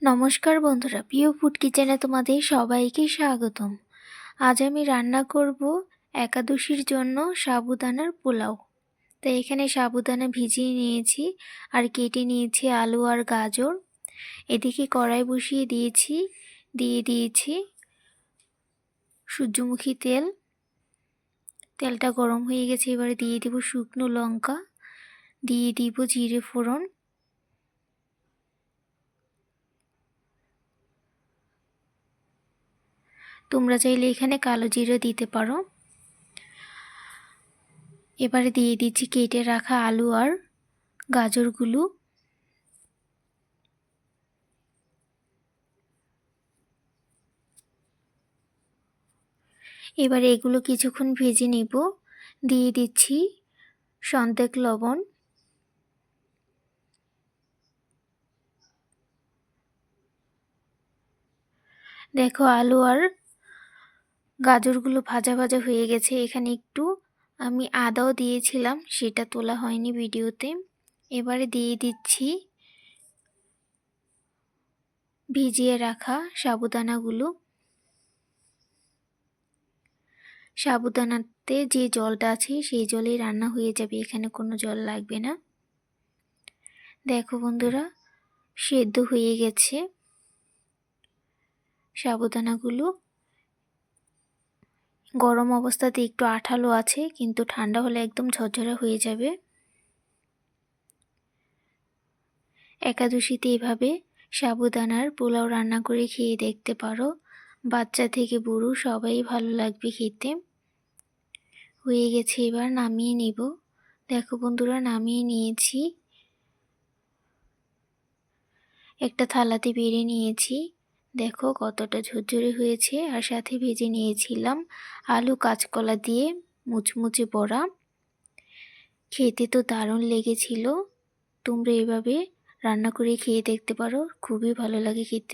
নমস্কার বন্ধুরা, প্রিয় ফুড কিচেনে তোমাদের সবাইকে স্বাগতম। আজ আমি রান্না করব একাদশীর জন্য সাবুদানার পোলাও। তো এখানে সাবুদানা ভিজিয়ে নিয়েছি আর কেটে নিয়েছি আলু আর গাজর। এদিকে কড়াই বসিয়ে দিয়েছি সূর্যমুখী তেল। তেলটা গরম হয়ে গেছে, এবারে দিয়ে দেব শুকনো লঙ্কা, দিয়ে দিব জিরে ফোড়ন, তোমরা চাইলে এখানে কালো জিরে দিতে পারো। এবারে দিয়ে দিচ্ছি কেটে রাখা আলু আর গাজরগুলো। এবারে এগুলো কিছুক্ষণ ভেজে নেব। দিয়ে দিচ্ছি সন্তেক লবণ, দেখো আলু আর গাজরগুলো ভাজা ভাজা হয়ে গেছে। এখানে একটু আমি আদাও দিয়েছিলাম, সেটা তোলা হয়নি ভিডিওতে। এবারে দিয়ে দিচ্ছি ভিজিয়ে রাখা সাবুদানাগুলো। সাবুদানাতে যে জলটা আছে সেই জলেই রান্না হয়ে যাবে, এখানে কোনো জল লাগবে না। দেখো বন্ধুরা, সেদ্ধ হয়ে গেছে সাবুদানাগুলো। গরম অবস্থাতে একটু আঠালো আছে, কিন্তু ঠান্ডা হলে একদম ঝরঝরা হয়ে যাবে। একাদশীতে এভাবে সাবুদানার পোলাও রান্না করে খেয়ে দেখতে পারো। বাচ্চা থেকে বুড়ো সবাই ভালো লাগবে খেতে। হয়ে গেছে, এবার নামিয়ে নেব। দেখো বন্ধুরা, নামিয়ে নিয়েছি। একটা থালাতে বেড়ে নিয়েছি। দেখো কতটা ঝরঝরে হয়েছে। আর সাথে ভেজে নিয়েছিলাম আলু কাঁচকলা দিয়ে মুচমুচে বড়া। খেতে তো দারুণ লেগেছিল। তোমরা এভাবে রান্না করে খেয়ে দেখতে পারো, খুবই ভালো লাগে খেতে।